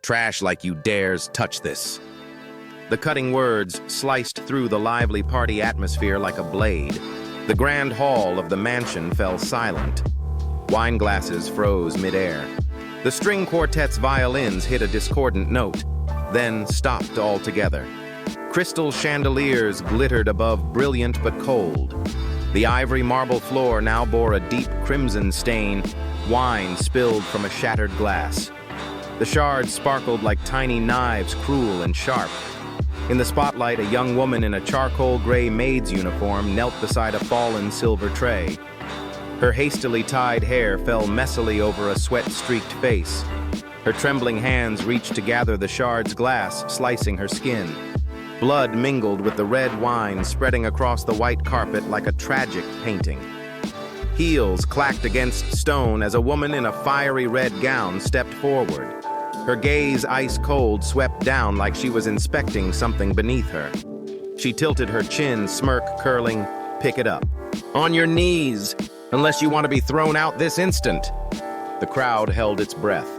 Trash like you dares touch this." The cutting words sliced through the lively party atmosphere like a blade. The grand hall of the mansion fell silent. Wine glasses froze midair. The string quartet's violins hit a discordant note, then stopped altogether. Crystal chandeliers glittered above, brilliant but cold. The ivory marble floor now bore a deep crimson stain, wine spilled from a shattered glass. The shards sparkled like tiny knives, cruel and sharp. In the spotlight, a young woman in a charcoal gray maid's uniform knelt beside a fallen silver tray. Her hastily tied hair fell messily over a sweat-streaked face. Her trembling hands reached to gather the shard's glass, slicing her skin. Blood mingled with the red wine spreading across the white carpet like a tragic painting. Heels clacked against stone as a woman in a fiery red gown stepped forward. Her gaze ice-cold swept down like she was inspecting something beneath her. She tilted her chin, smirk curling, "Pick it up. On your knees, unless you want to be thrown out this instant." The crowd held its breath.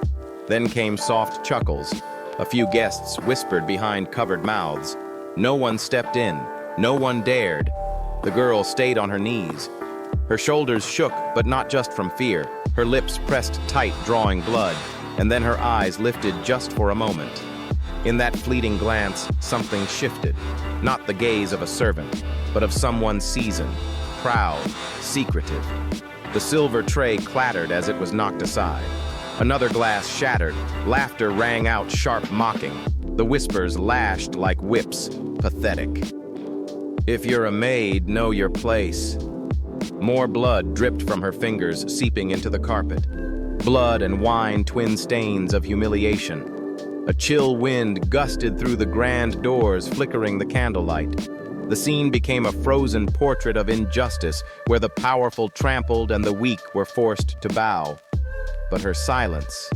Then came soft chuckles. A few guests whispered behind covered mouths. No one stepped in. No one dared. The girl stayed on her knees. Her shoulders shook, but not just from fear. Her lips pressed tight, drawing blood, and then her eyes lifted just for a moment. In that fleeting glance, something shifted. Not the gaze of a servant, but of someone seasoned, proud, secretive. The silver tray clattered as it was knocked aside. Another glass shattered. Laughter rang out, sharp mocking. The whispers lashed like whips, pathetic. "If you're a maid, know your place." More blood dripped from her fingers, seeping into the carpet. Blood and wine, twin stains of humiliation. A chill wind gusted through the grand doors, flickering the candlelight. The scene became a frozen portrait of injustice, where the powerful trampled and the weak were forced to bow. But her silence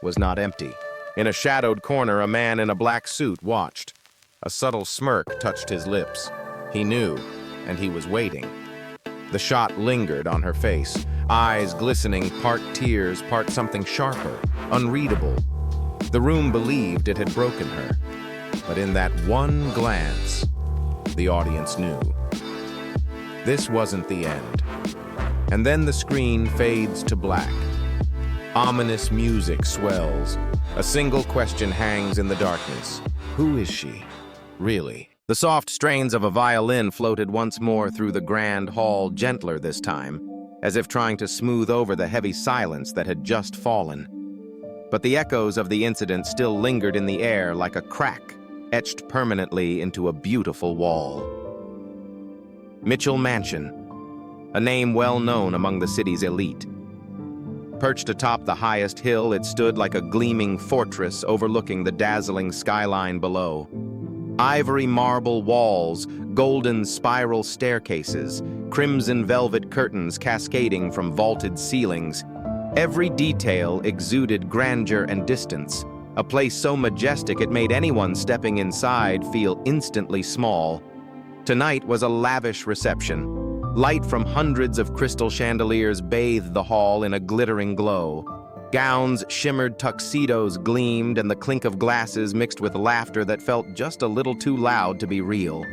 was not empty. In a shadowed corner, a man in a black suit watched. A subtle smirk touched his lips. He knew, and he was waiting. The shot lingered on her face, eyes glistening, part tears, part something sharper, unreadable. The room believed it had broken her, but in that one glance, the audience knew. This wasn't the end. And then the screen fades to black. Ominous music swells. A single question hangs in the darkness. Who is she, really? The soft strains of a violin floated once more through the grand hall, gentler this time, as if trying to smooth over the heavy silence that had just fallen. But the echoes of the incident still lingered in the air like a crack, etched permanently into a beautiful wall. Mitchell Mansion, a name well known among the city's elite. Perched atop the highest hill, it stood like a gleaming fortress overlooking the dazzling skyline below. Ivory marble walls, golden spiral staircases, crimson velvet curtains cascading from vaulted ceilings. Every detail exuded grandeur and distance, a place so majestic it made anyone stepping inside feel instantly small. Tonight was a lavish reception. Light from hundreds of crystal chandeliers bathed the hall in a glittering glow. Gowns shimmered, tuxedos gleamed, and the clink of glasses mixed with laughter that felt just a little too loud to be real.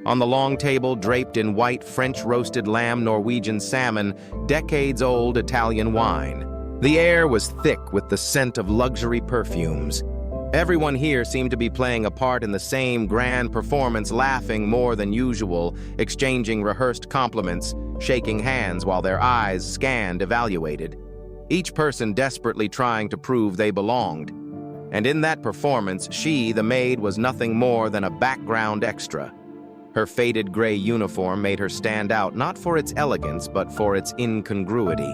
On the long table, draped in white French roasted lamb, Norwegian salmon, decades-old Italian wine. The air was thick with the scent of luxury perfumes. Everyone here seemed to be playing a part in the same grand performance, laughing more than usual, exchanging rehearsed compliments, shaking hands while their eyes scanned, evaluated. Each person desperately trying to prove they belonged. And in that performance, she, the maid, was nothing more than a background extra. Her faded gray uniform made her stand out not for its elegance, but for its incongruity.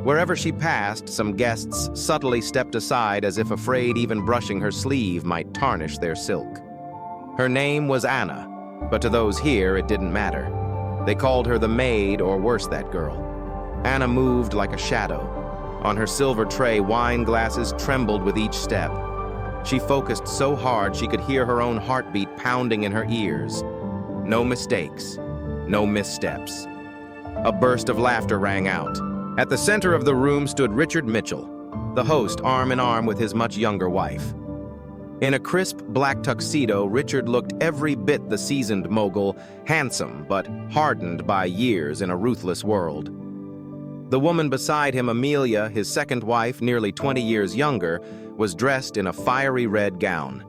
Wherever she passed, some guests subtly stepped aside as if afraid even brushing her sleeve might tarnish their silk. Her name was Anna, but to those here it didn't matter. They called her the maid, or worse, that girl. Anna moved like a shadow. On her silver tray, wine glasses trembled with each step. She focused so hard she could hear her own heartbeat pounding in her ears. No mistakes, no missteps. A burst of laughter rang out. At the center of the room stood Richard Mitchell, the host arm in arm with his much younger wife. In a crisp black tuxedo, Richard looked every bit the seasoned mogul, handsome but hardened by years in a ruthless world. The woman beside him, Amelia, his second wife, nearly 20 years younger, was dressed in a fiery red gown.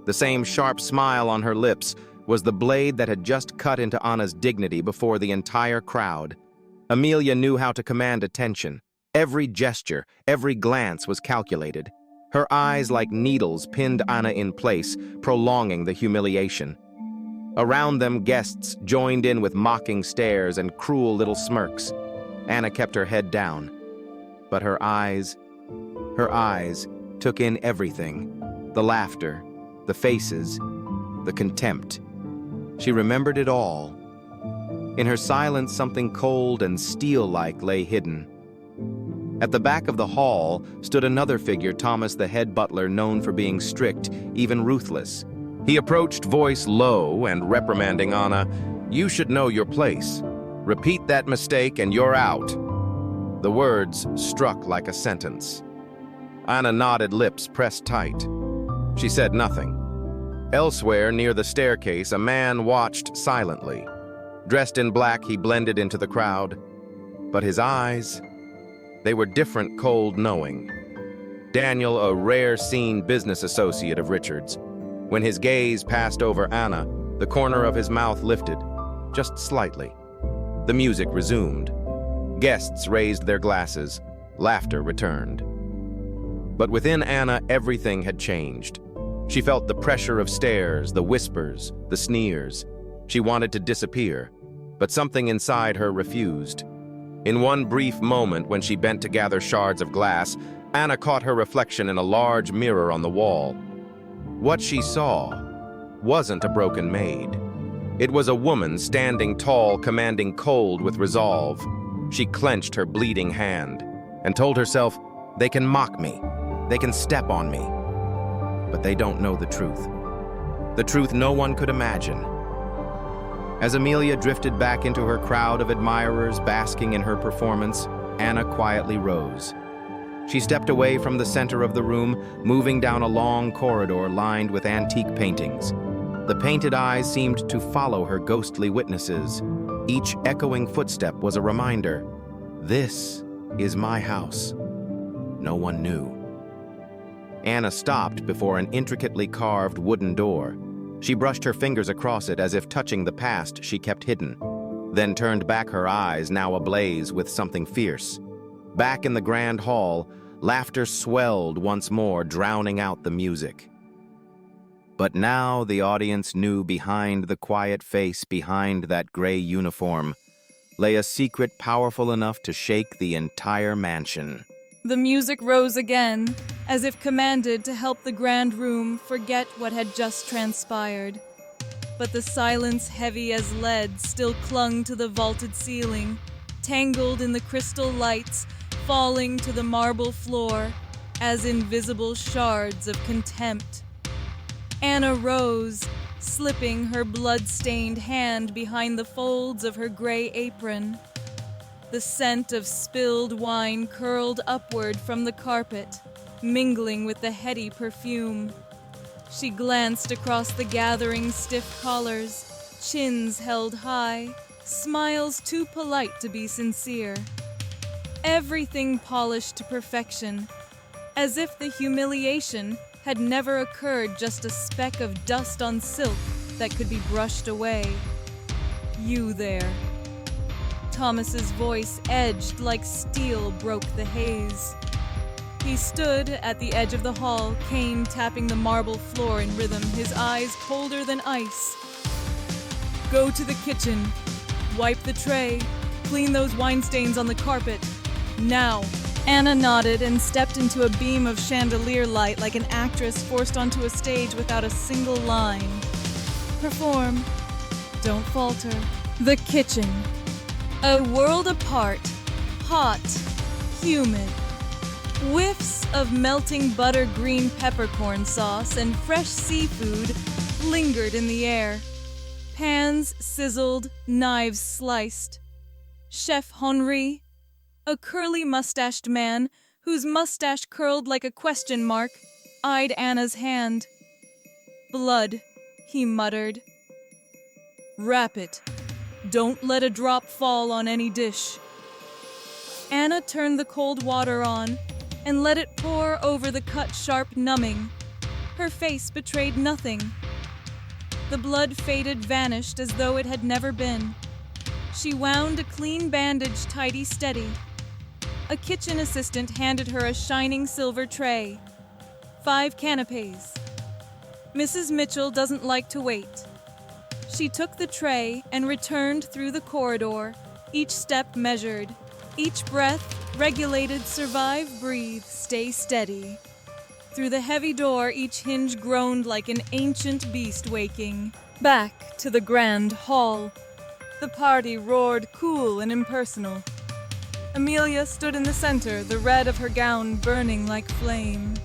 The same sharp smile on her lips was the blade that had just cut into Anna's dignity before the entire crowd. Amelia knew how to command attention. Every gesture, every glance was calculated. Her eyes, like needles, pinned Anna in place, prolonging the humiliation. Around them, guests joined in with mocking stares and cruel little smirks. Anna kept her head down, but her eyes took in everything: the laughter, the faces, the contempt. She remembered it all. In her silence, something cold and steel-like lay hidden. At the back of the hall stood another figure, Thomas, the head butler, known for being strict, even ruthless. He approached, voice low and reprimanding Anna. "You should know your place. Repeat that mistake and you're out." The words struck like a sentence. Anna nodded, lips pressed tight. She said nothing. Elsewhere, near the staircase, a man watched silently. Dressed in black, he blended into the crowd. But his eyes, they were different, cold, knowing. Daniel, a rare-seen business associate of Richard's. When his gaze passed over Anna, the corner of his mouth lifted, just slightly. The music resumed. Guests raised their glasses. Laughter returned. But within Anna, everything had changed. She felt the pressure of stares, the whispers, the sneers. She wanted to disappear, but something inside her refused. In one brief moment, when she bent to gather shards of glass, Anna caught her reflection in a large mirror on the wall. What she saw wasn't a broken maid. It was a woman standing tall, commanding, cold with resolve. She clenched her bleeding hand and told herself, "They can mock me, they can step on me, but they don't know the truth no one could imagine." As Amelia drifted back into her crowd of admirers basking in her performance, Anna quietly rose. She stepped away from the center of the room, moving down a long corridor lined with antique paintings. The painted eyes seemed to follow her ghostly witnesses. Each echoing footstep was a reminder, "This is my house." No one knew. Anna stopped before an intricately carved wooden door. She brushed her fingers across it as if touching the past she kept hidden, then turned back, her eyes now ablaze with something fierce. Back in the grand hall, laughter swelled once more, drowning out the music. But now the audience knew behind the quiet face, behind that gray uniform, lay a secret powerful enough to shake the entire mansion. The music rose again, as if commanded to help the grand room forget what had just transpired. But the silence, heavy as lead, still clung to the vaulted ceiling, tangled in the crystal lights, falling to the marble floor as invisible shards of contempt. Anna rose, slipping her blood-stained hand behind the folds of her gray apron. The scent of spilled wine curled upward from the carpet, mingling with the heady perfume. She glanced across the gathering stiff collars, chins held high, smiles too polite to be sincere. Everything polished to perfection, as if the humiliation had never occurred, just a speck of dust on silk that could be brushed away. "You there." Thomas's voice, edged like steel, broke the haze. He stood at the edge of the hall, cane tapping the marble floor in rhythm, his eyes colder than ice. "Go to the kitchen. Wipe the tray. Clean those wine stains on the carpet. Now." Anna nodded and stepped into a beam of chandelier light like an actress forced onto a stage without a single line. "Perform. Don't falter." The kitchen. A world apart, hot, humid. Whiffs of melting butter, green peppercorn sauce, and fresh seafood lingered in the air. Pans sizzled, knives sliced. Chef Henri, a curly-mustached man whose mustache curled like a question mark, eyed Anna's hand. "Blood," he muttered. "Wrap it. Don't let a drop fall on any dish." Anna turned the cold water on and let it pour over the cut, sharp, numbing. Her face betrayed nothing. The blood faded, vanished as though it had never been. She wound a clean bandage tidy steady. A kitchen assistant handed her a shining silver tray. 5 canapes. Mrs. Mitchell doesn't like to wait. She took the tray and returned through the corridor, each step measured, each breath regulated. Survive, breathe, stay steady. Through the heavy door, each hinge groaned like an ancient beast waking. Back to the grand hall. The party roared, cool and impersonal. Amelia stood in the center, the red of her gown burning like flame.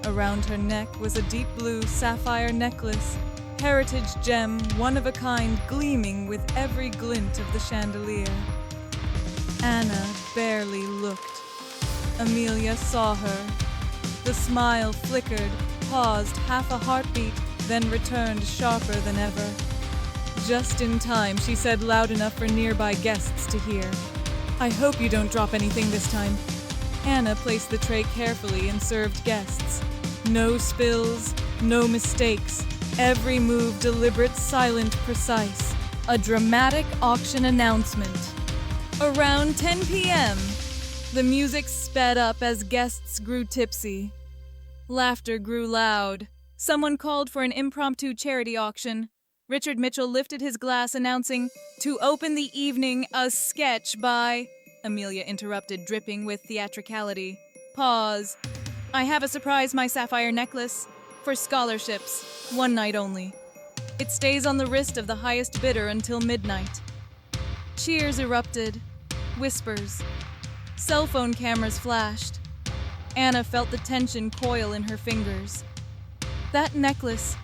Around her neck was a deep blue sapphire necklace, heritage gem, one of a kind, gleaming with every glint of the chandelier. Anna barely looked. Amelia saw her. The smile flickered, paused half a heartbeat, then returned sharper than ever. Just in time, she said loud enough for nearby guests to hear. "I hope you don't drop anything this time." Anna placed the tray carefully and served guests. No spills, no mistakes. Every move deliberate, silent, precise. A dramatic auction announcement. Around 10 p.m., the music sped up as guests grew tipsy. Laughter grew loud. Someone called for an impromptu charity auction. Richard Mitchell lifted his glass, announcing, "To open the evening, a sketch by..." Amelia interrupted, dripping with theatricality. "Pause. I have a surprise, my sapphire necklace. For scholarships. 1 night only. It stays on the wrist of the highest bidder until midnight." Cheers erupted. Whispers. Cell phone cameras flashed. Anna felt the tension coil in her fingers. That necklace,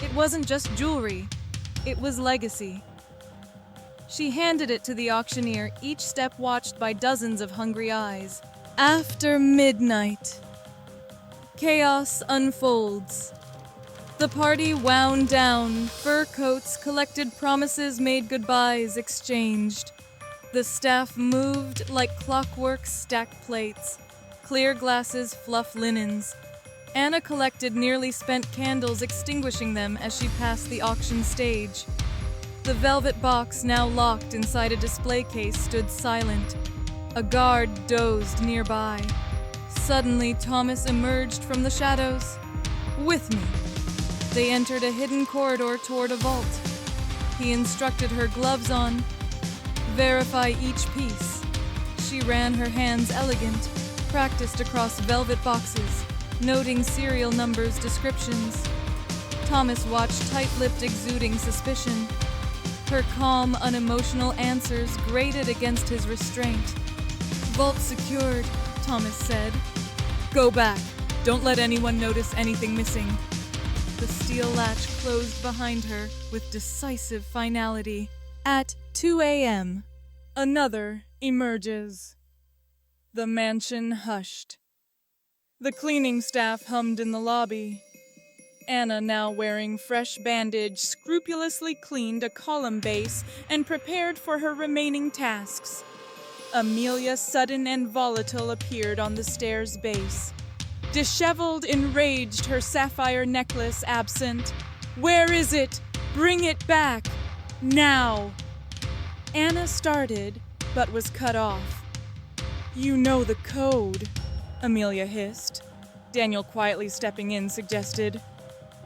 it wasn't just jewelry. It was legacy. She handed it to the auctioneer, each step watched by dozens of hungry eyes. After midnight, chaos unfolds. The party wound down, fur coats collected, promises made, goodbyes exchanged. The staff moved like clockwork, stacked plates, clear glasses, fluff linens. Anna collected nearly spent candles, extinguishing them as she passed the auction stage. The velvet box, now locked inside a display case, stood silent. A guard dozed nearby. Suddenly, Thomas emerged from the shadows. "With me." They entered a hidden corridor toward a vault. He instructed her, gloves on. "Verify each piece." She ran her hands elegant, practiced across velvet boxes, noting serial numbers, descriptions. Thomas watched tight-lipped, exuding suspicion. Her calm, unemotional answers grated against his restraint. "Vault secured," Thomas said. "Go back. Don't let anyone notice anything missing." The steel latch closed behind her with decisive finality. At 2 a.m., another emerges. The mansion hushed. The cleaning staff hummed in the lobby. Anna, now wearing fresh bandage, scrupulously cleaned a column base and prepared for her remaining tasks. Amelia, sudden and volatile, appeared on the stair's base. Disheveled, enraged, her sapphire necklace absent. "Where is it? Bring it back! Now!" Anna started, but was cut off. "You know the code," Amelia hissed. Daniel, quietly stepping in, suggested,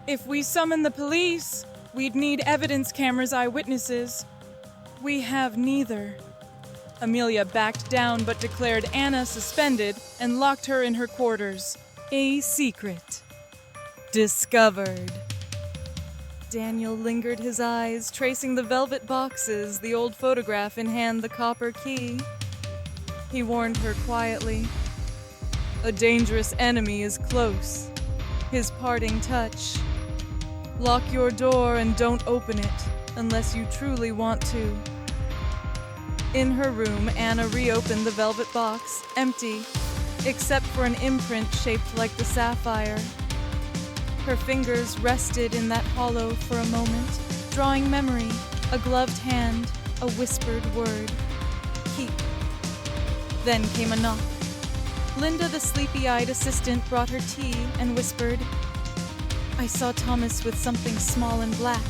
"If we summon the police, we'd need evidence cameras, eyewitnesses. We have neither." Amelia backed down but declared Anna suspended and locked her in her quarters. A secret. Discovered. Daniel lingered, his eyes tracing the velvet boxes, the old photograph in hand, the copper key. He warned her quietly. "A dangerous enemy is close." His parting touch. "Lock your door and don't open it unless you truly want to." In her room, Anna reopened the velvet box, empty. except for an imprint shaped like the sapphire. Her fingers rested in that hollow for a moment, drawing memory, a gloved hand, a whispered word. Keep. Then came a knock. Linda, the sleepy-eyed assistant, brought her tea and whispered, "I saw Thomas with something small and black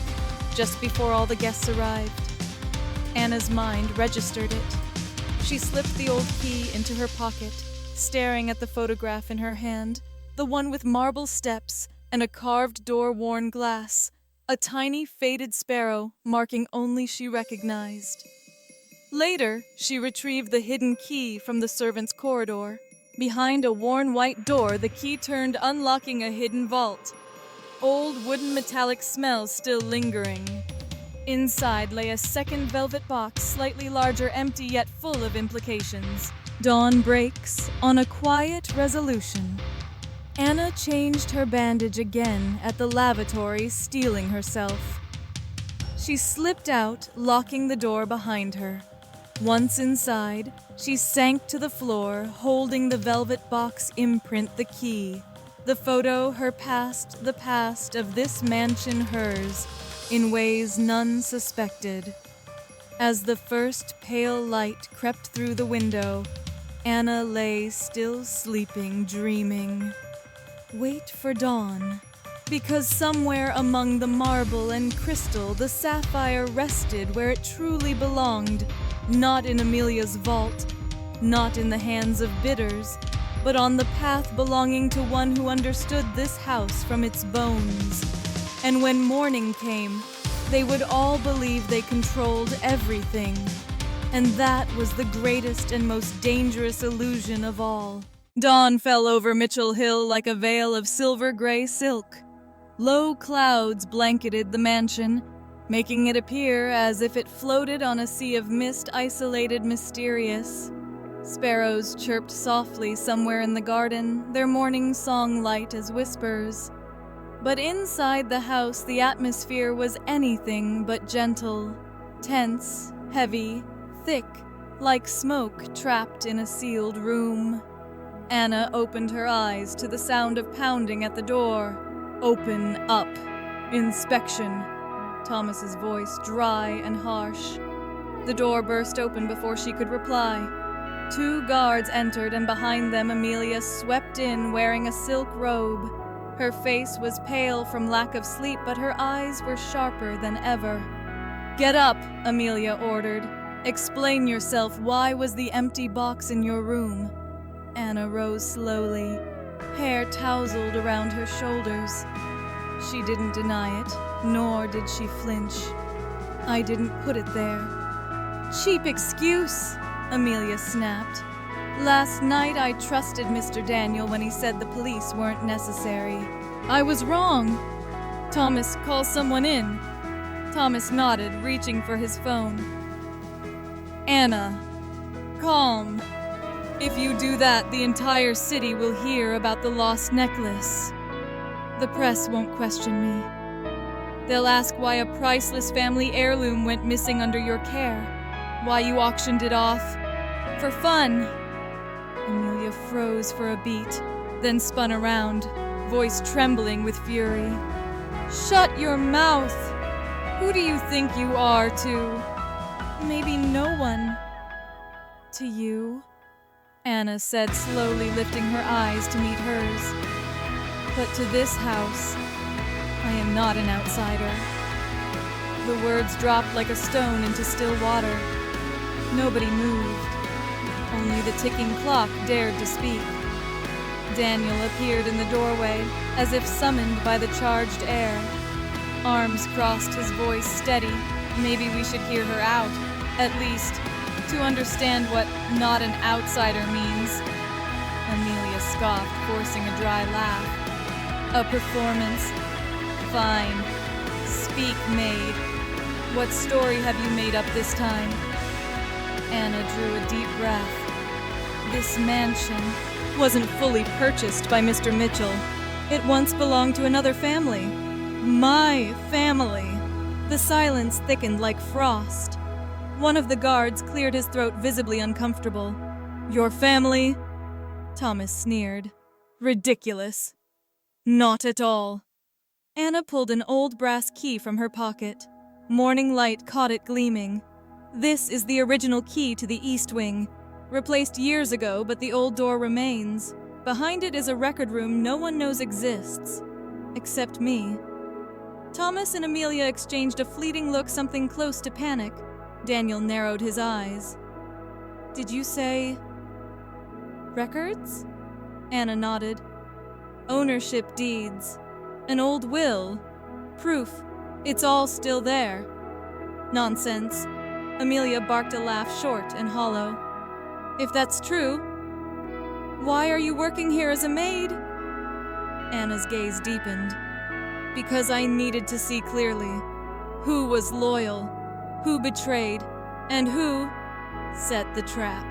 just before all the guests arrived." Anna's mind registered it. She slipped the old key into her pocket, staring at the photograph in her hand, the one with marble steps and a carved door-worn glass, a tiny faded sparrow marking only she recognized. Later, she retrieved the hidden key from the servants' corridor. Behind a worn white door, the key turned, unlocking a hidden vault. Old wooden metallic smell still lingering. Inside lay a second velvet box, slightly larger, empty yet full of implications. Dawn breaks on a quiet resolution. Anna changed her bandage again at the lavatory, steeling herself. She slipped out, locking the door behind her. Once inside, she sank to the floor, holding the velvet box imprint, the key. The photo, her past, the past of this mansion hers, in ways none suspected. As the first pale light crept through the window, Anna lay still sleeping, dreaming. Wait for dawn. Because somewhere among the marble and crystal, the sapphire rested where it truly belonged, not in Amelia's vault, not in the hands of bidders, but on the path belonging to one who understood this house from its bones. And when morning came, they would all believe they controlled everything. And that was the greatest and most dangerous illusion of all. Dawn fell over Mitchell Hill like a veil of silver-gray silk. Low clouds blanketed the mansion, making it appear as if it floated on a sea of mist, isolated, mysterious. Sparrows chirped softly somewhere in the garden, their morning song light as whispers. But inside the house, the atmosphere was anything but gentle, tense, heavy, thick, like smoke trapped in a sealed room. Anna opened her eyes to the sound of pounding at the door. "Open up. Inspection." Thomas's voice, dry and harsh. The door burst open before she could reply. 2 guards entered, and behind them Amelia swept in wearing a silk robe. Her face was pale from lack of sleep, but her eyes were sharper than ever. "Get up," Amelia ordered. "Explain yourself. Why was the empty box in your room?" Anna rose slowly. Hair tousled around her shoulders. She didn't deny it, nor did she flinch. "I didn't put it there." "Cheap excuse," Amelia snapped. "Last night I trusted Mr. Daniel when he said the police weren't necessary. I was wrong. Thomas, call someone in." Thomas nodded, reaching for his phone. "Anna, calm. If you do that, the entire city will hear about the lost necklace. The press won't question me. They'll ask why a priceless family heirloom went missing under your care, why you auctioned it off. For fun." Amelia froze for a beat, then spun around, voice trembling with fury. "Shut your mouth! Who do you think you are to—" "Maybe no one. To you," Anna said, slowly lifting her eyes to meet hers. "But to this house, I am not an outsider." The words dropped like a stone into still water. Nobody moved. Only the ticking clock dared to speak. Daniel appeared in the doorway, as if summoned by the charged air. Arms crossed, his voice steady. Maybe we should hear her out, at least, to understand what "not an outsider" means. Amelia scoffed, forcing a dry laugh. "A performance? Fine. Speak, maid. What story have you made up this time?" Anna drew a deep breath. This mansion wasn't fully purchased by Mr. Mitchell. It once belonged to another family. My family. The silence thickened like frost. One of the guards cleared his throat, visibly uncomfortable. "Your family? Thomas sneered. Ridiculous. Not at all. Anna pulled an old brass key from her pocket. Morning light caught it gleaming. This is the original key to the East Wing. Replaced years ago, but the old door remains. Behind it is a record room no one knows exists. Except me. Thomas and Amelia exchanged a fleeting look, something close to panic. Daniel narrowed his eyes. Did you say... records? Anna nodded. Ownership deeds. An old will. Proof. It's all still there. Nonsense. Amelia barked a laugh short and hollow. If that's true, why are you working here as a maid? Anna's gaze deepened. Because I needed to see clearly who was loyal, who betrayed, and who set the trap.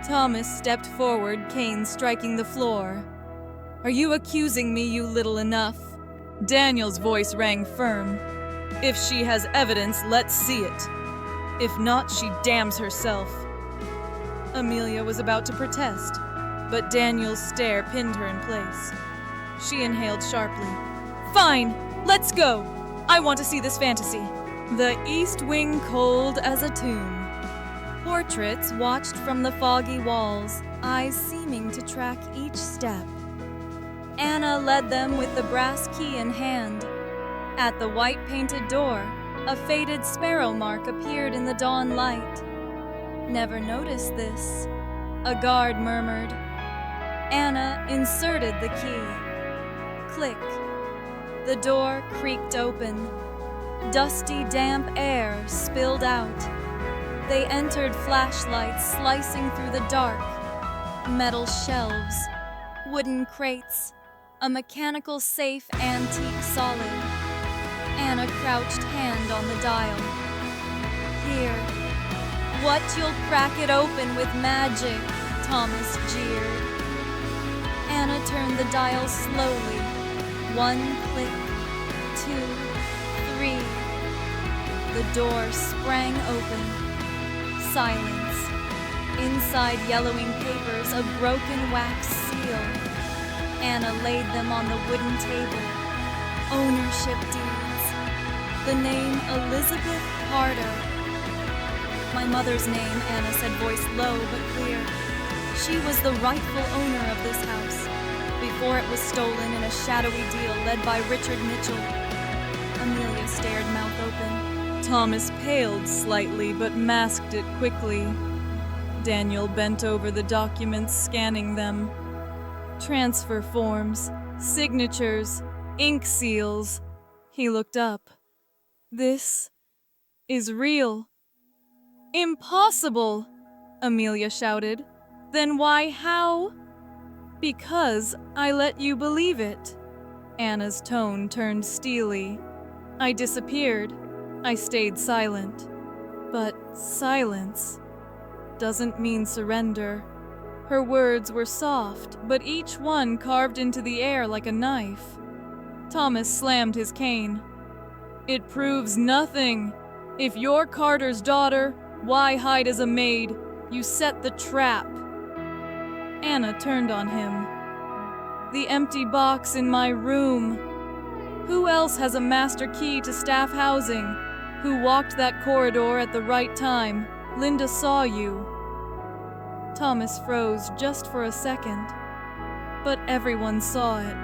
Thomas stepped forward, cane striking the floor. Are you accusing me, you little enough? Daniel's voice rang firm. If she has evidence, let's see it. If not, she damns herself. Amelia was about to protest, but Daniel's stare pinned her in place. She inhaled sharply. Fine, let's go. I want to see this fantasy. The East Wing cold as a tomb. Portraits watched from the foggy walls, eyes seeming to track each step. Anna led them with the brass key in hand. At the white-painted door, a faded sparrow mark appeared in the dawn light. Never noticed this, a guard murmured. Anna inserted the key. Click. The door creaked open. Dusty, damp air spilled out. They entered, flashlights slicing through the dark. Metal shelves, wooden crates, a mechanical safe antique solid. Anna crouched, hand on the dial. Here. What, you'll crack it open with magic, Thomas jeered. Anna turned the dial slowly. 1 click, 2, 3. The door sprang open. Silence. Inside yellowing papers, a broken wax seal. Anna laid them on the wooden table. Ownership deeds. The name Elizabeth Carter. My mother's name, Anna said, voice low but clear. She was the rightful owner of this house, before it was stolen in a shadowy deal led by Richard Mitchell. Amelia stared, mouth open. Thomas paled slightly but masked it quickly. Daniel bent over the documents, scanning them. Transfer forms, signatures, ink seals. He looked up. This is real. Impossible! Amelia shouted. Then why, how? Because I let you believe it. Anna's tone turned steely. I disappeared. I stayed silent. But silence doesn't mean surrender. Her words were soft, but each one carved into the air like a knife. Thomas slammed his cane. It proves nothing. If you're Carter's daughter, why hide as a maid? You set the trap. Anna turned on him. The empty box in my room. Who else has a master key to staff housing? Who walked that corridor at the right time? Linda saw you. Thomas froze just for a second. But everyone saw it.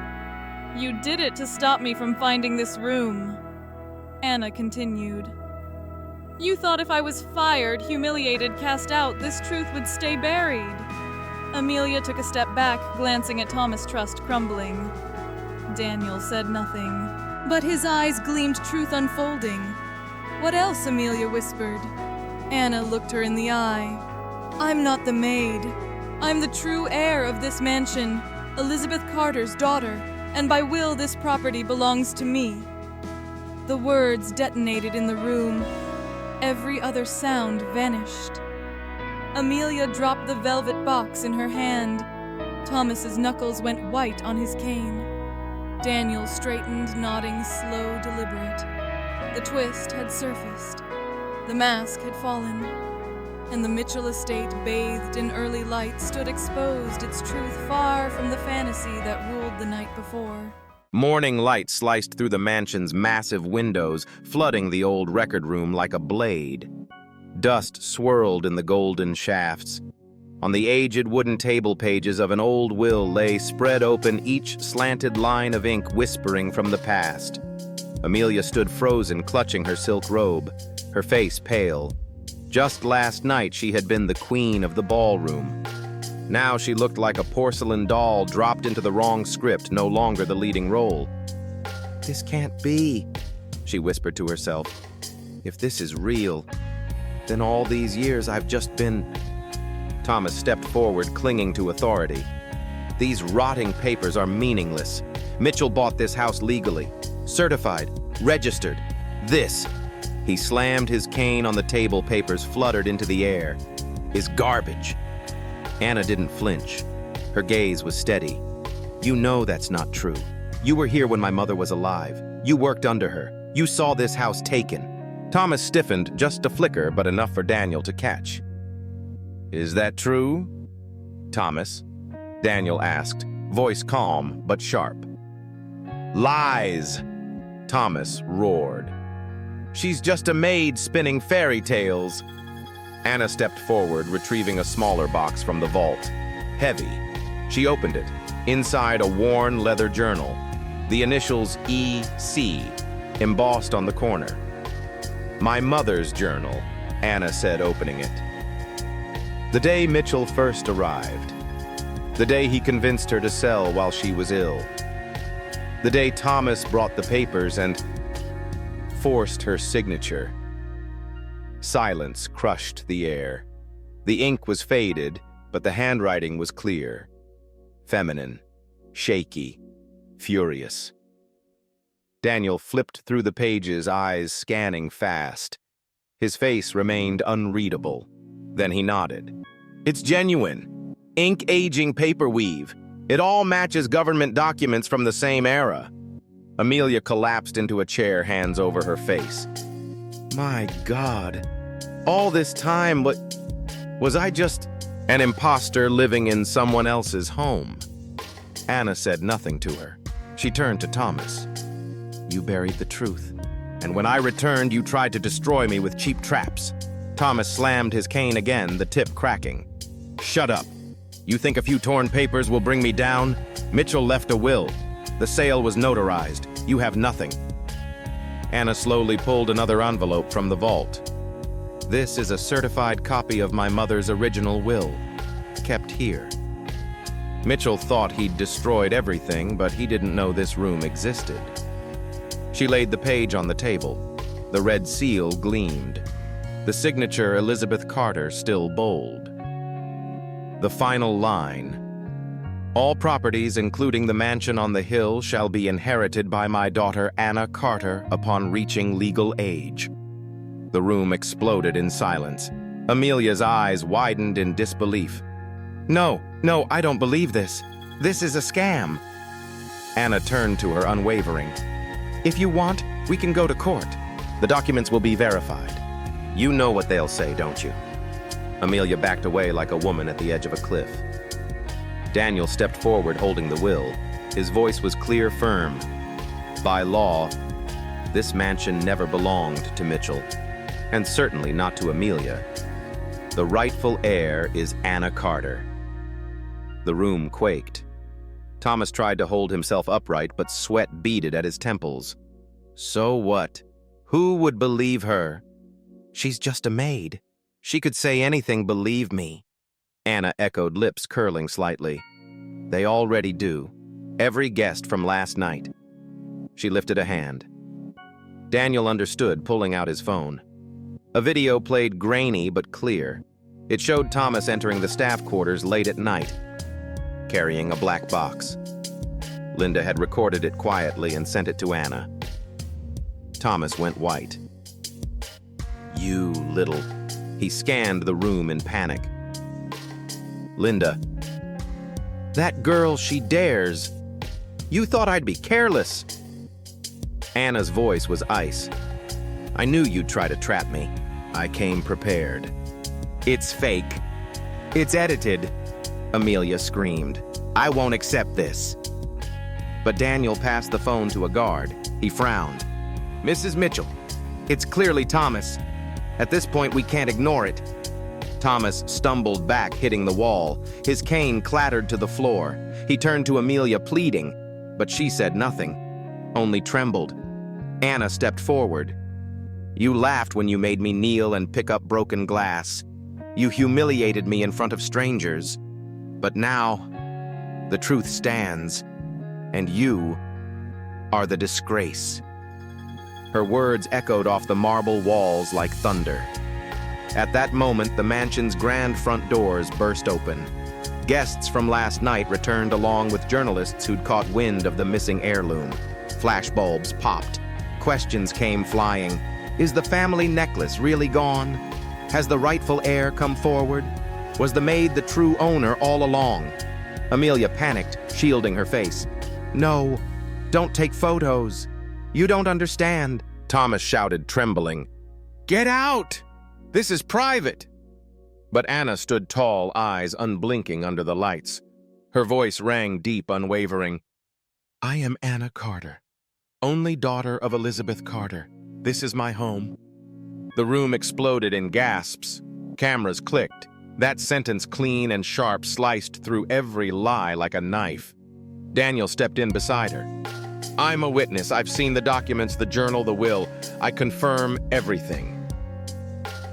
You did it to stop me from finding this room. Anna continued. You thought if I was fired, humiliated, cast out, this truth would stay buried. Amelia took a step back, glancing at Thomas' trust crumbling. Daniel said nothing, but his eyes gleamed truth unfolding. What else? Amelia whispered. Anna looked her in the eye. I'm not the maid. I'm the true heir of this mansion, Elizabeth Carter's daughter, and by will this property belongs to me. The words detonated in the room. Every other sound vanished. Amelia dropped the velvet box in her hand. Thomas's knuckles went white on his cane. Daniel straightened, nodding, slow, deliberate. The twist had surfaced. The mask had fallen. and the Mitchell estate, bathed in early light, stood exposed, its truth far from the fantasy that ruled the night before. Morning light sliced through the mansion's massive windows, flooding the old record room like a blade. Dust swirled in the golden shafts. On the aged wooden table pages of an old will lay spread open, each slanted line of ink whispering from the past. Amelia stood frozen, clutching her silk robe, her face pale. Just last night she had been the queen of the ballroom. Now she looked like a porcelain doll dropped into the wrong script, no longer the leading role. "This can't be," she whispered to herself. "If this is real, then all these years I've just been..." Thomas stepped forward, clinging to authority. "These rotting papers are meaningless. Mitchell bought this house legally, certified, registered. This," he slammed his cane on the table, papers fluttered into the air, "is garbage." Anna didn't flinch. Her gaze was steady. "You know that's not true. You were here when my mother was alive. You worked under her. You saw this house taken." Thomas stiffened, just a flicker, but enough for Daniel to catch. "Is that true, Thomas?" Daniel asked, voice calm but sharp. "Lies!" Thomas roared. "She's just a maid spinning fairy tales." Anna stepped forward, retrieving a smaller box from the vault. Heavy. She opened it. Inside, a worn leather journal. The initials E.C. embossed on the corner. "My mother's journal," Anna said, opening it. The day Mitchell first arrived. The day he convinced her to sell while she was ill. The day Thomas brought the papers and forced her signature. Silence crushed the air. The ink was faded, but the handwriting was clear. Feminine, shaky, furious. Daniel flipped through the pages, eyes scanning fast. His face remained unreadable. Then he nodded. "It's genuine. Ink-aging paper weave. It all matches government documents from the same era." Amelia collapsed into a chair, hands over her face. "My God. All this time, was I just an imposter living in someone else's home?" Anna said nothing to her. She turned to Thomas. "You buried the truth. And when I returned, you tried to destroy me with cheap traps." Thomas slammed his cane again, the tip cracking. "Shut up. You think a few torn papers will bring me down? Mitchell left a will. The sale was notarized. You have nothing." Anna slowly pulled another envelope from the vault. "This is a certified copy of my mother's original will, kept here." Mitchell thought he'd destroyed everything, but he didn't know this room existed. She laid the page on the table. The red seal gleamed. The signature, Elizabeth Carter, still bold. The final line: "All properties, including the mansion on the hill, shall be inherited by my daughter Anna Carter upon reaching legal age." The room exploded in silence. Amelia's eyes widened in disbelief. No, I don't believe this. This is a scam." Anna turned to her, unwavering. "If you want, we can go to court. The documents will be verified." "You know what they'll say, don't you?" Amelia backed away like a woman at the edge of a cliff. Daniel stepped forward, holding the will. His voice was clear, firm. "By law, this mansion never belonged to Mitchell, and certainly not to Amelia. The rightful heir is Anna Carter." The room quaked. Thomas tried to hold himself upright, but sweat beaded at his temples. So what? Who would believe her? "She's just a maid. She could say anything, believe me." Anna echoed, lips curling slightly. "They already do. Every guest from last night." She lifted a hand. Daniel understood, pulling out his phone. A video played, grainy but clear. It showed Thomas entering the staff quarters late at night, carrying a black box. Linda had recorded it quietly and sent it to Anna. Thomas went white. "You little..." He scanned the room in panic. "Linda, that girl, she dares. You thought I'd be careless." Anna's voice was ice. "I knew you'd try to trap me. I came prepared." It's fake. It's edited, Amelia screamed. I won't accept this. But Daniel passed the phone to a guard. He frowned. Mrs. Mitchell, it's clearly Thomas. At this point, we can't ignore it. Thomas stumbled back, hitting the wall. His cane clattered to the floor. He turned to Amelia, pleading, but she said nothing, only trembled. Anna stepped forward. You laughed when you made me kneel and pick up broken glass. You humiliated me in front of strangers. But now, the truth stands, and you are the disgrace. Her words echoed off the marble walls like thunder. At that moment, the mansion's grand front doors burst open. Guests from last night returned along with journalists who'd caught wind of the missing heirloom. Flashbulbs popped. Questions came flying. Is the family necklace really gone? Has the rightful heir come forward? Was the maid the true owner all along? Amelia panicked, shielding her face. No, don't take photos. You don't understand, Thomas shouted, trembling. Get out! This is private! But Anna stood tall, eyes unblinking under the lights. Her voice rang deep, unwavering. I am Anna Carter, only daughter of Elizabeth Carter. This is my home. The room exploded in gasps. Cameras clicked. That sentence, clean and sharp, sliced through every lie like a knife. Daniel stepped in beside her. I'm a witness. I've seen the documents, the journal, the will. I confirm everything.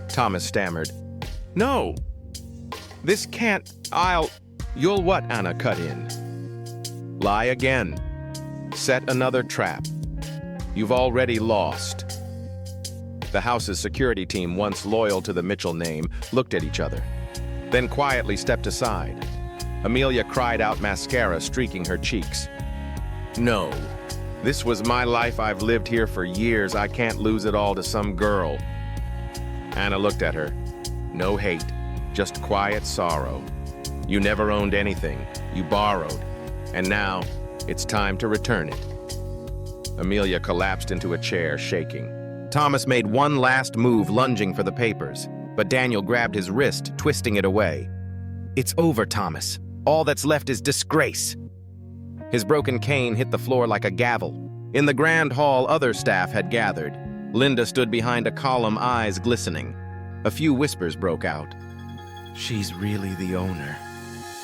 Thomas stammered. No, this can't. You'll what, Anna cut in. Lie again. Set another trap. You've already lost. The house's security team, once loyal to the Mitchell name, looked at each other, then quietly stepped aside. Amelia cried out, mascara streaking her cheeks. No, this was my life. I've lived here for years. I can't lose it all to some girl. Anna looked at her. No hate, just quiet sorrow. You never owned anything. You borrowed. And now, it's time to return it. Amelia collapsed into a chair, shaking. Thomas made one last move, lunging for the papers, but Daniel grabbed his wrist, twisting it away. It's over, Thomas. All that's left is disgrace. His broken cane hit the floor like a gavel. In the grand hall, other staff had gathered. Linda stood behind a column, eyes glistening. A few whispers broke out. She's really the owner.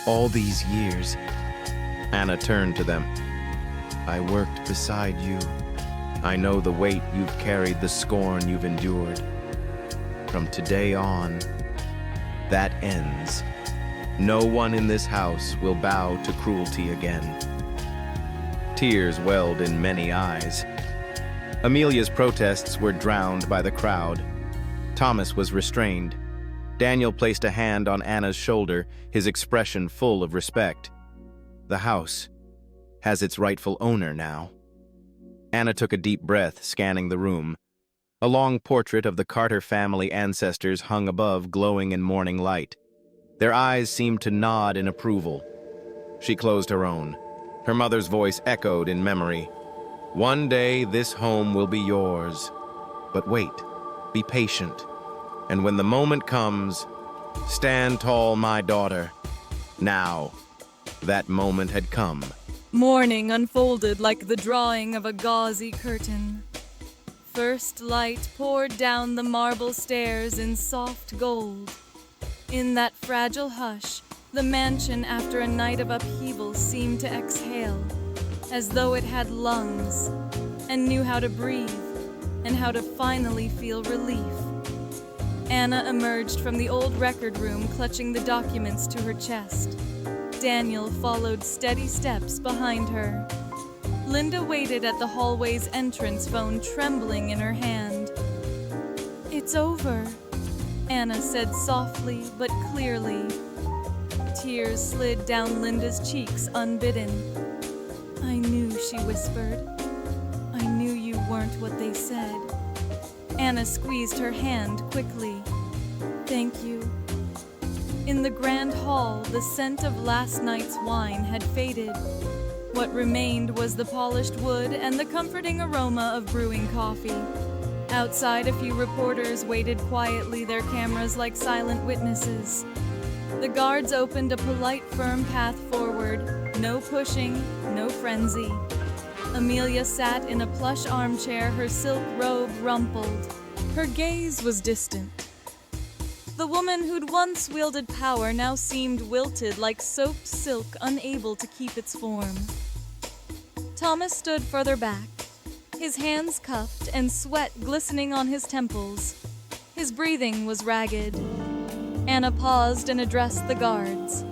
All these years. Anna turned to them. I worked beside you. I know the weight you've carried, the scorn you've endured. From today on, that ends. No one in this house will bow to cruelty again. Tears welled in many eyes. Amelia's protests were drowned by the crowd. Thomas was restrained. Daniel placed a hand on Anna's shoulder, his expression full of respect. The house has its rightful owner now. Anna took a deep breath, scanning the room. A long portrait of the Carter family ancestors hung above, glowing in morning light. Their eyes seemed to nod in approval. She closed her own. Her mother's voice echoed in memory. One day this home will be yours. But wait, be patient. And when the moment comes, stand tall, my daughter. Now, that moment had come. Morning unfolded like the drawing of a gauzy curtain. First light poured down the marble stairs in soft gold. In that fragile hush, the mansion after a night of upheaval seemed to exhale, as though it had lungs, and knew how to breathe, and how to finally feel relief. Anna emerged from the old record room, clutching the documents to her chest. Daniel followed steady steps behind her. Linda waited at the hallway's entrance, phone trembling in her hand. It's over, Anna said softly but clearly. Tears slid down Linda's cheeks unbidden. I knew, she whispered. I knew you weren't what they said. Anna squeezed her hand quickly. Thank you. In the grand hall, the scent of last night's wine had faded. What remained was the polished wood and the comforting aroma of brewing coffee. Outside, a few reporters waited quietly, their cameras like silent witnesses. The guards opened a polite, firm path forward. No pushing, no frenzy. Amelia sat in a plush armchair, her silk robe rumpled. Her gaze was distant. The woman who'd once wielded power now seemed wilted like soaked silk, unable to keep its form. Thomas stood further back, his hands cuffed and sweat glistening on his temples. His breathing was ragged. Anna paused and addressed the guards.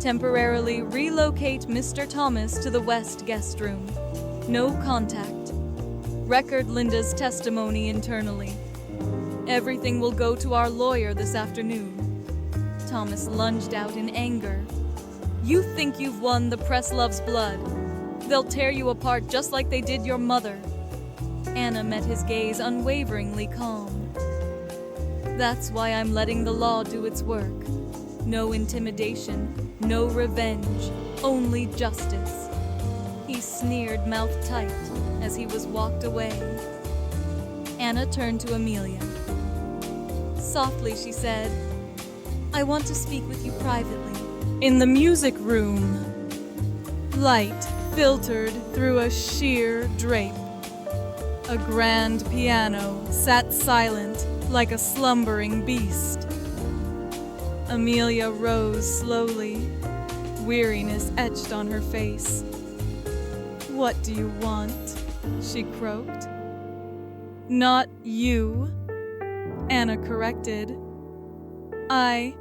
Temporarily relocate Mr. Thomas to the West guest room. No contact. Record Linda's testimony internally. Everything will go to our lawyer this afternoon. Thomas lunged out in anger. You think you've won, the press loves blood. They'll tear you apart just like they did your mother. Anna met his gaze unwaveringly calm. That's why I'm letting the law do its work. No intimidation, no revenge, only justice. He sneered, mouth tight, as he was walked away. Anna turned to Amelia. Softly, she said, I want to speak with you privately. In the music room, light filtered through a sheer drape. A grand piano sat silent like a slumbering beast. Amelia rose slowly, weariness etched on her face. What do you want? She croaked. Not you, Anna corrected. I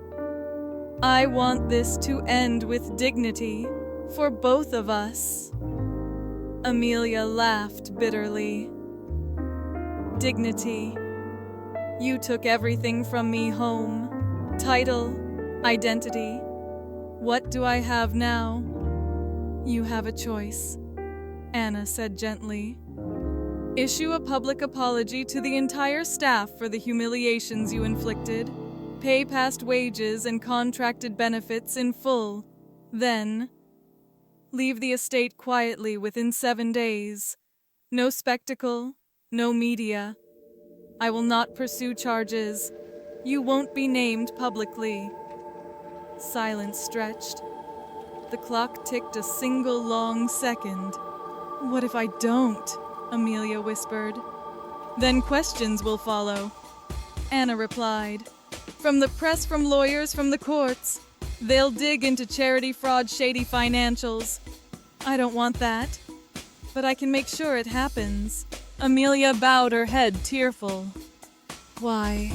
want this to end with dignity. For both of us. Amelia laughed bitterly. Dignity. You took everything from me home. Title, identity. What do I have now? You have a choice, Anna said gently. Issue a public apology to the entire staff for the humiliations you inflicted. Pay past wages and contracted benefits in full. Then, leave the estate quietly within 7 days. No spectacle, no media. I will not pursue charges. You won't be named publicly. Silence stretched. The clock ticked a single long second. What if I don't? Amelia whispered. Then questions will follow. Anna replied. From the press, from lawyers, from the courts. They'll dig into charity fraud, shady financials. I don't want that. But I can make sure it happens. Amelia bowed her head, tearful. Why?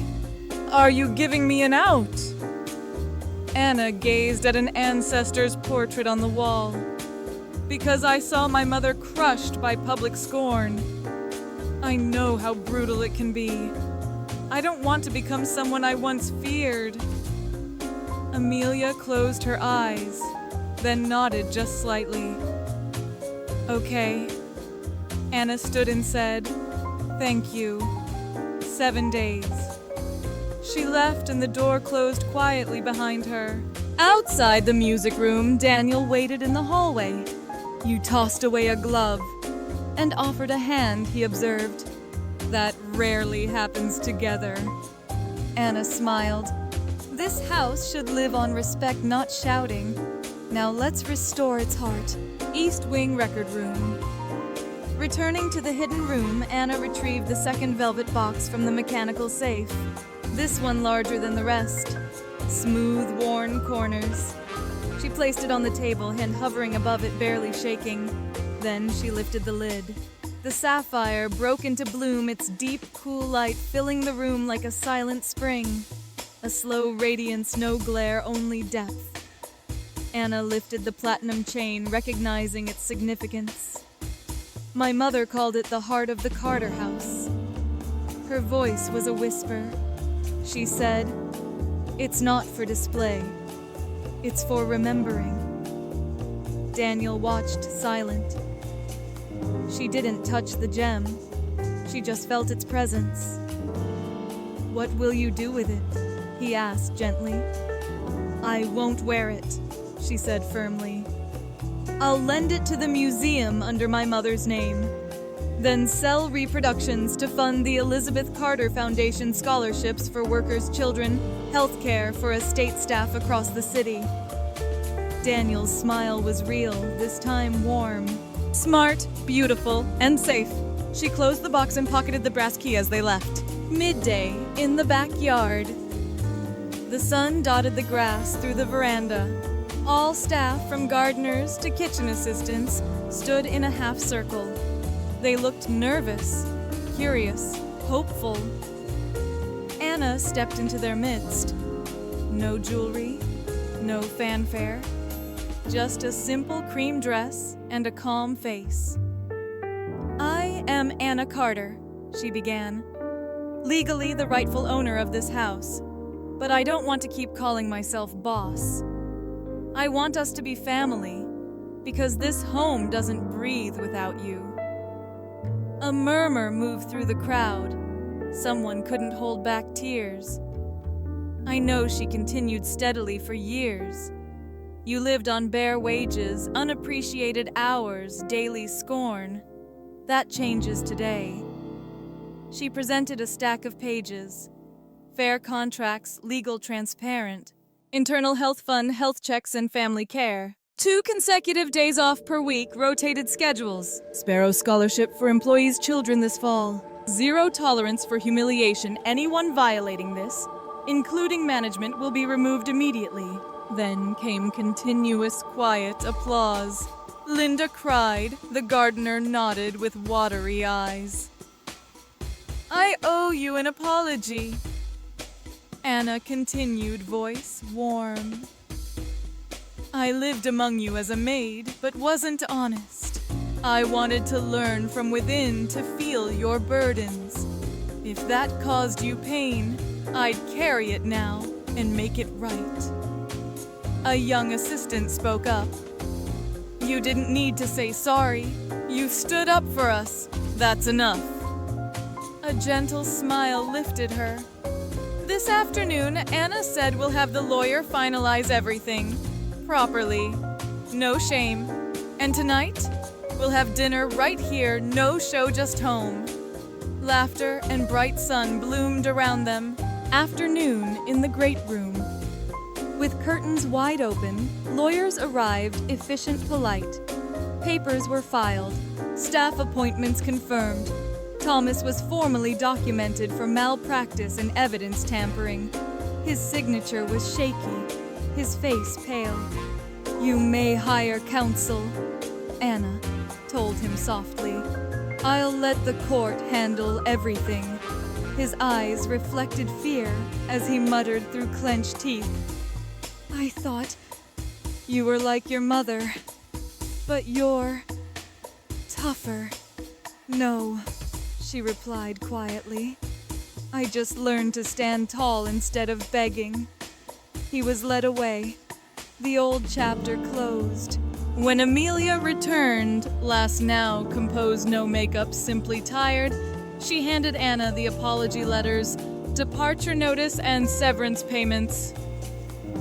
Are you giving me an out? Anna gazed at an ancestor's portrait on the wall. Because I saw my mother crushed by public scorn. I know how brutal it can be. I don't want to become someone I once feared. Amelia closed her eyes, then nodded just slightly. Okay. Anna stood and said, Thank you. 7 days. She left and the door closed quietly behind her. Outside the music room, Daniel waited in the hallway. You tossed away a glove and offered a hand, he observed. That rarely happens together. Anna smiled. This house should live on respect, not shouting. Now let's restore its heart. East Wing Record Room. Returning to the hidden room, Anna retrieved the second velvet box from the mechanical safe. This one larger than the rest. Smooth, worn corners. She placed it on the table, hand hovering above it, barely shaking. Then she lifted the lid. The sapphire broke into bloom, its deep, cool light filling the room like a silent spring. A slow radiance, no glare, only depth. Anna lifted the platinum chain, recognizing its significance. My mother called it the heart of the Carter house. Her voice was a whisper. She said, It's not for display. It's for remembering. Daniel watched, silent. She didn't touch the gem. She just felt its presence. What will you do with it? He asked gently. I won't wear it, she said firmly. I'll lend it to the museum under my mother's name. then sell reproductions to fund the Elizabeth Carter Foundation scholarships for workers' children, healthcare for estate staff across the city. Daniel's smile was real, this time warm. Smart, beautiful, and safe. She closed the box and pocketed the brass key as they left. Midday, in the backyard. The sun dotted the grass through the veranda. All staff, from gardeners to kitchen assistants, stood in a half circle. They looked nervous, curious, hopeful. Anna stepped into their midst. No jewelry, no fanfare, just a simple cream dress and a calm face. "I am Anna Carter," she began, "legally the rightful owner of this house, but I don't want to keep calling myself boss. I want us to be family, because this home doesn't breathe without you." A murmur moved through the crowd. Someone couldn't hold back tears. "I know," she continued steadily, "for years. You lived on bare wages, unappreciated hours, daily scorn. That changes today." She presented a stack of pages. Fair contracts, legal transparent. Internal health fund, health checks, and family care. 2 consecutive days off per week, rotated schedules. Sparrow Scholarship for employees' children this fall. 0 tolerance for humiliation. Anyone violating this, including management, will be removed immediately. Then came continuous quiet applause. Linda cried. The gardener nodded with watery eyes. "I owe you an apology," Anna continued, voice warm. "I lived among you as a maid, but wasn't honest. I wanted to learn from within to feel your burdens. If that caused you pain, I'd carry it now and make it right." A young assistant spoke up. "You didn't need to say sorry. You stood up for us. That's enough." A gentle smile lifted her. "This afternoon, Anna said we'll have the lawyer finalize everything. Properly. No shame. And tonight, we'll have dinner right here, no show, just home." Laughter and bright sun bloomed around them. Afternoon in the great room. With curtains wide open, lawyers arrived, efficient, polite. Papers were filed. Staff appointments confirmed. Thomas was formally documented for malpractice and evidence tampering. His signature was shaky, his face pale. "You may hire counsel," Anna told him softly. "I'll let the court handle everything." His eyes reflected fear as he muttered through clenched teeth. "I thought you were like your mother, but you're tougher." "No," she replied quietly. "I just learned to stand tall instead of begging." He was led away. The old chapter closed. When Amelia returned, last now composed no makeup, simply tired, she handed Anna the apology letters, departure notice, and severance payments.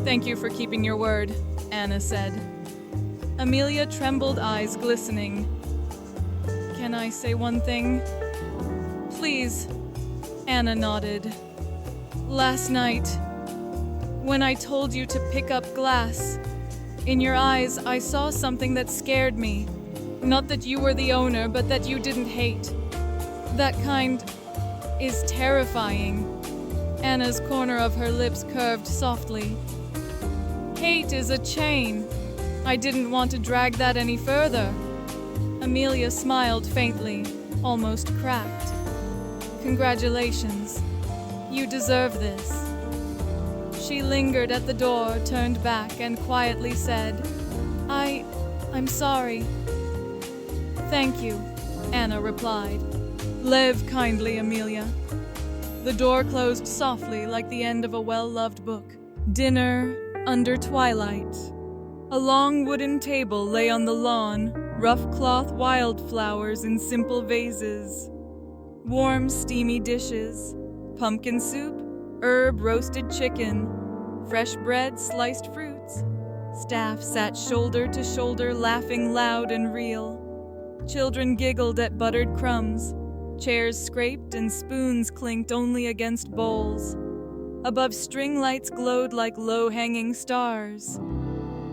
"Thank you for keeping your word," Anna said. Amelia trembled, eyes glistening. "Can I say one thing?" "Please." Anna nodded. "Last night, when I told you to pick up glass, in your eyes I saw something that scared me. Not that you were the owner, but that you didn't hate. That kind is terrifying." Anna's corner of her lips curved softly. "Hate is a chain. I didn't want to drag that any further." Amelia smiled faintly, almost cracked. "Congratulations. You deserve this." She lingered at the door, turned back, and quietly said, I'm sorry." "Thank you," Anna replied. "Live kindly, Amelia." The door closed softly like the end of a well-loved book. Dinner under twilight. A long wooden table lay on the lawn, rough cloth wildflowers in simple vases. Warm, steamy dishes, pumpkin soup, herb roasted chicken, fresh bread, sliced fruits. Staff sat shoulder to shoulder, laughing loud and real. Children giggled at buttered crumbs. Chairs scraped and spoons clinked only against bowls. Above, string lights glowed like low-hanging stars.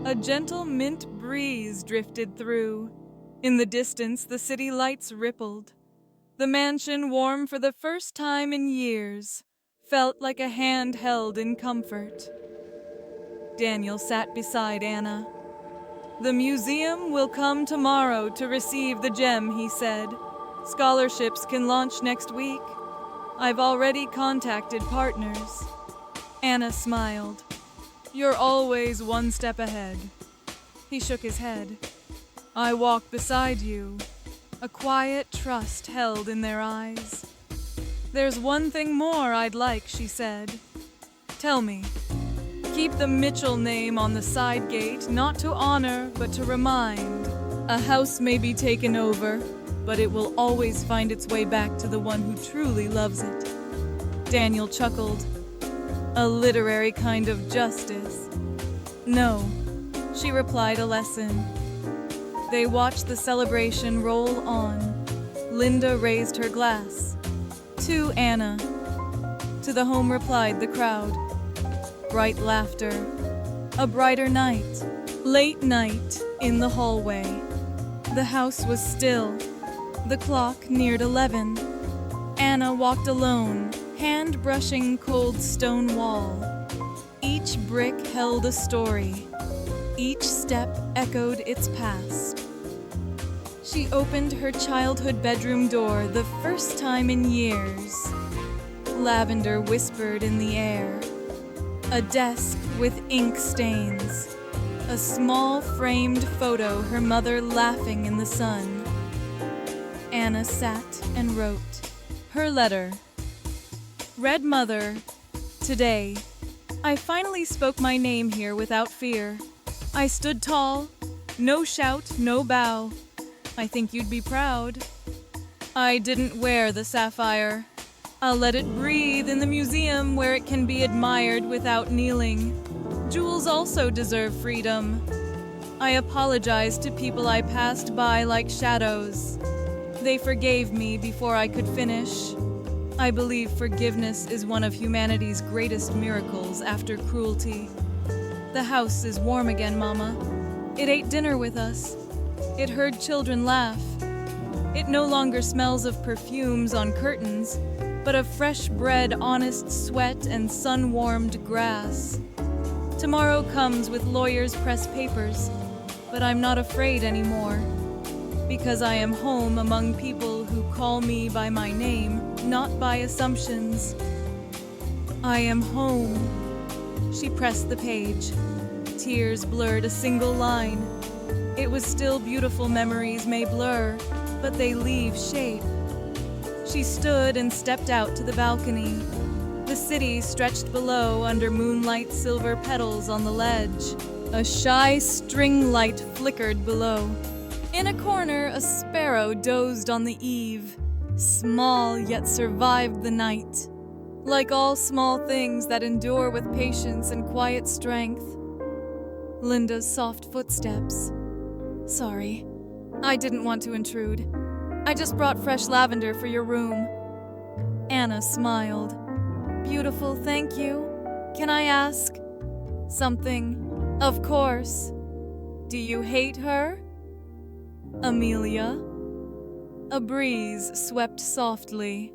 A gentle mint breeze drifted through. In the distance, the city lights rippled. The mansion, warm for the first time in years, felt like a hand held in comfort. Daniel sat beside Anna. "The museum will come tomorrow to receive the gem," he said. "Scholarships can launch next week. I've already contacted partners." Anna smiled. "You're always one step ahead." He shook his head. "I walk beside you." A quiet trust held in their eyes. "There's one thing more I'd like," she said. "Tell me." "Keep the Mitchell name on the side gate, not to honor, but to remind. A house may be taken over, but it will always find its way back to the one who truly loves it." Daniel chuckled. "A literary kind of justice." "No," she replied, a lesson. They watched the celebration roll on. Linda raised her glass. "To Anna." To the home replied the crowd. Bright laughter. A brighter night. Late night in the hallway. The house was still. The clock neared 11. Anna walked alone, hand brushing cold stone wall. Each brick held a story. Each step echoed its past. She opened her childhood bedroom door the first time in years. Lavender whispered in the air. A desk with ink stains. A small framed photo, her mother laughing in the sun. Anna sat and wrote. Her letter. "Red Mother, today, I finally spoke my name here without fear. I stood tall, no shout, no bow. I think you'd be proud. I didn't wear the sapphire. I'll let it breathe in the museum where it can be admired without kneeling. Jewels also deserve freedom. I apologized to people I passed by like shadows. They forgave me before I could finish. I believe forgiveness is one of humanity's greatest miracles after cruelty. The house is warm again, Mama. It ate dinner with us. It heard children laugh. It no longer smells of perfumes on curtains, but of fresh bread, honest sweat, and sun-warmed grass. Tomorrow comes with lawyers' press papers, but I'm not afraid anymore, because I am home among people who call me by my name, not by assumptions. I am home." She pressed the page. Tears blurred a single line. It was still beautiful. Memories may blur, but they leave shape. She stood and stepped out to the balcony. The city stretched below under moonlight, silver petals on the ledge. A shy string light flickered below. In a corner, a sparrow dozed on the eave. Small, yet survived the night. Like all small things that endure with patience and quiet strength. Linda's soft footsteps. "Sorry, I didn't want to intrude. I just brought fresh lavender for your room." Anna smiled. "Beautiful, thank you. Can I ask something?" "Of course. Do you hate her?" "Amelia?" A breeze swept softly.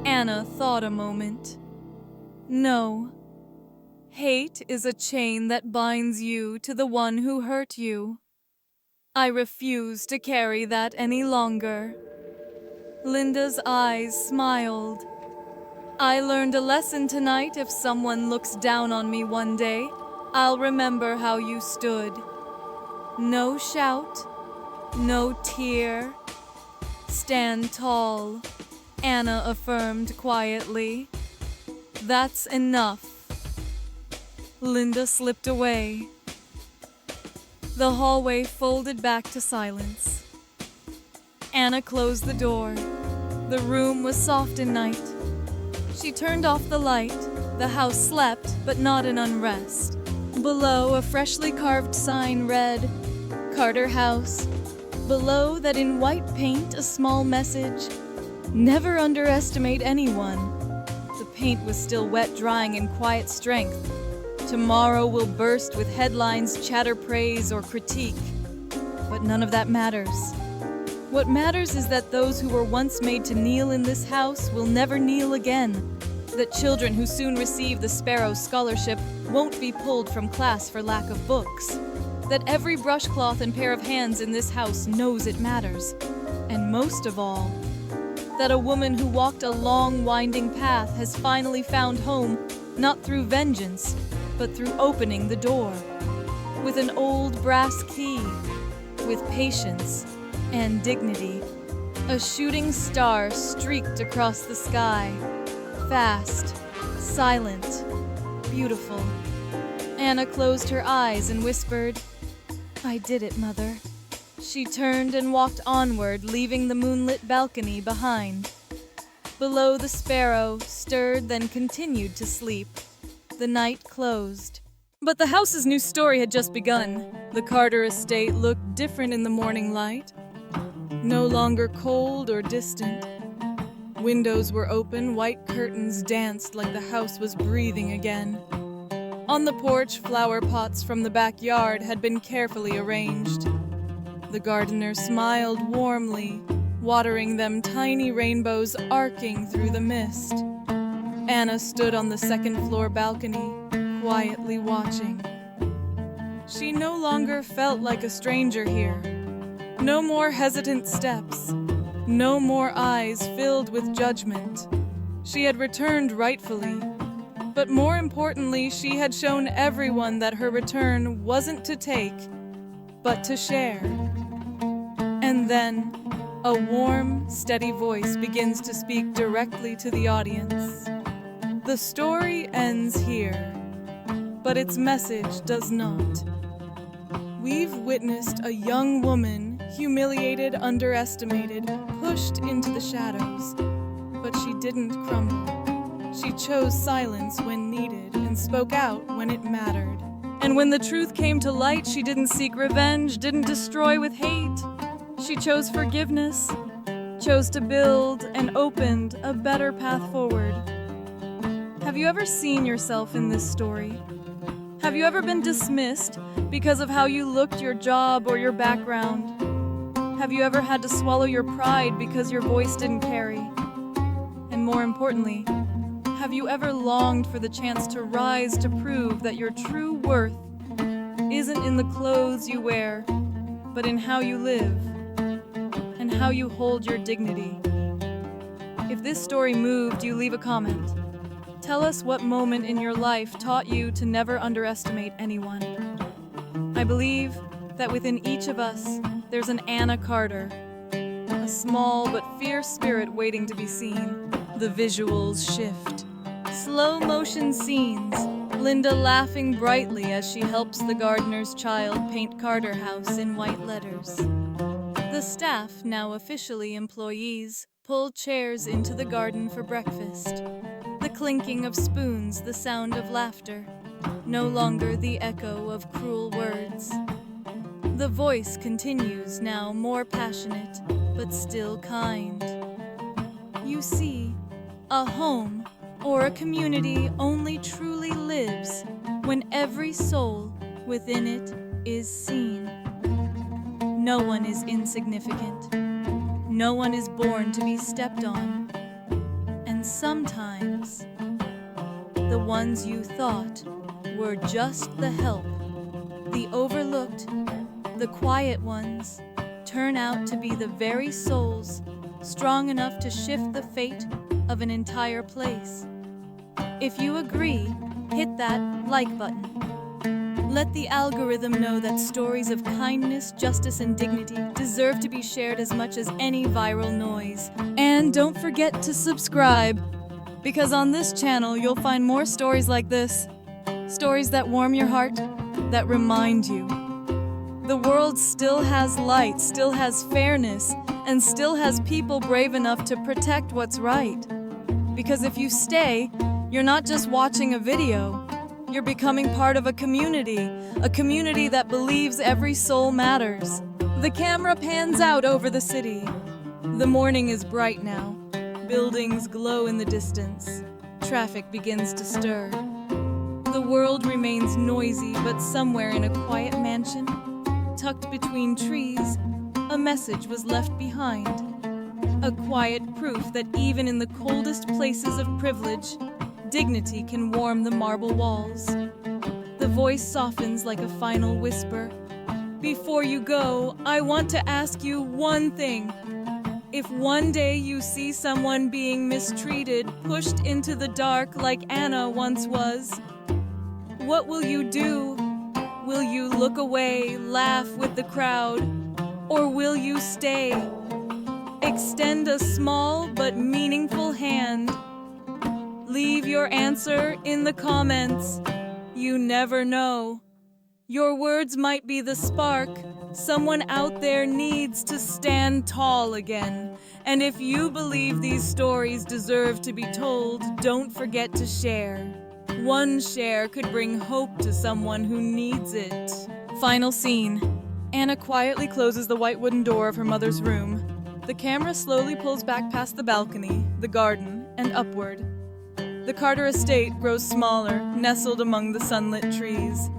Anna thought a moment. "No. Hate is a chain that binds you to the one who hurt you. I refuse to carry that any longer." Linda's eyes smiled. "I learned a lesson tonight. If someone looks down on me one day, I'll remember how you stood. No shout, no tear. Stand tall," Anna affirmed quietly. "That's enough." Linda slipped away. The hallway folded back to silence. Anna closed the door. The room was soft in night. She turned off the light. The house slept, but not in unrest. Below, a freshly carved sign read, "Carter House, Below that in white paint a small message, never underestimate anyone. The paint was still wet drying in quiet strength. Tomorrow will burst with headlines, chatter, praise, or critique. But none of that matters. What matters is that those who were once made to kneel in this house will never kneel again. That children who soon receive the Sparrow Scholarship won't be pulled from class for lack of books. That every brushcloth and pair of hands in this house knows it matters. And most of all, that a woman who walked a long, winding path has finally found home, not through vengeance, but through opening the door. With an old brass key, with patience and dignity. A shooting star streaked across the sky. Fast, silent, beautiful. Anna closed her eyes and whispered, "I did it, Mother." She turned and walked onward, leaving the moonlit balcony behind. Below, the sparrow stirred, then continued to sleep. The night closed. But the house's new story had just begun. The Carter estate looked different in the morning light. No longer cold or distant. Windows were open, white curtains danced like the house was breathing again. On the porch, flower pots from the backyard had been carefully arranged. The gardener smiled warmly, watering them tiny rainbows arcing through the mist. Anna stood on the second-floor balcony, quietly watching. She no longer felt like a stranger here. No more hesitant steps. No more eyes filled with judgment. She had returned rightfully. But more importantly, she had shown everyone that her return wasn't to take, but to share. And then, a warm, steady voice begins to speak directly to the audience. The story ends here, but its message does not. We've witnessed a young woman, humiliated, underestimated, pushed into the shadows, but she didn't crumble. She chose silence when needed and spoke out when it mattered. And when the truth came to light, she didn't seek revenge, didn't destroy with hate. She chose forgiveness, chose to build, and opened a better path forward. Have you ever seen yourself in this story? Have you ever been dismissed because of how you looked, your job, or your background? Have you ever had to swallow your pride because your voice didn't carry? And more importantly, have you ever longed for the chance to rise to prove that your true worth isn't in the clothes you wear, but in how you live and how you hold your dignity? If this story moved you, leave a comment. Tell us what moment in your life taught you to never underestimate anyone. I believe that within each of us, there's an Anna Carter, a small but fierce spirit waiting to be seen. The visuals shift. Slow motion scenes, Linda laughing brightly as she helps the gardener's child paint Carter House in white letters. The staff, now officially employees, pull chairs into the garden for breakfast. The clinking of spoons, the sound of laughter, no longer the echo of cruel words. The voice continues, now more passionate, but still kind. You see, a home or a community only truly lives when every soul within it is seen. No one is insignificant. No one is born to be stepped on. And sometimes, the ones you thought were just the help, the overlooked, the quiet ones, turn out to be the very souls strong enough to shift the fate of an entire place. If you agree, hit that like button. Let the algorithm know that stories of kindness, justice, and dignity deserve to be shared as much as any viral noise. And don't forget to subscribe, because on this channel you'll find more stories like this. Stories that warm your heart, that remind you. The world still has light, still has fairness, and still has people brave enough to protect what's right. Because if you stay, you're not just watching a video. You're becoming part of a community that believes every soul matters. The camera pans out over the city. The morning is bright now. Buildings glow in the distance. Traffic begins to stir. The world remains noisy, but somewhere in a quiet mansion, tucked between trees, a message was left behind. A quiet proof that even in the coldest places of privilege, dignity can warm the marble walls. The voice softens like a final whisper. Before you go, I want to ask you one thing. If one day you see someone being mistreated, pushed into the dark like Anna once was, what will you do? Will you look away, laugh with the crowd, or will you stay? Extend a small but meaningful hand. Leave your answer in the comments. You never know. Your words might be the spark. Someone out there needs to stand tall again. And if you believe these stories deserve to be told, don't forget to share. One share could bring hope to someone who needs it. Final scene. Anna quietly closes the white wooden door of her mother's room. The camera slowly pulls back past the balcony, the garden, and upward. The Carter estate grows smaller, nestled among the sunlit trees.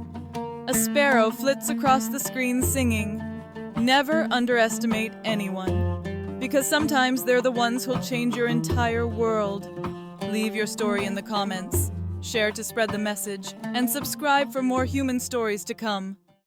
A sparrow flits across the screen singing, "Never underestimate anyone," because sometimes they're the ones who'll change your entire world. Leave your story in the comments, share to spread the message, and subscribe for more human stories to come.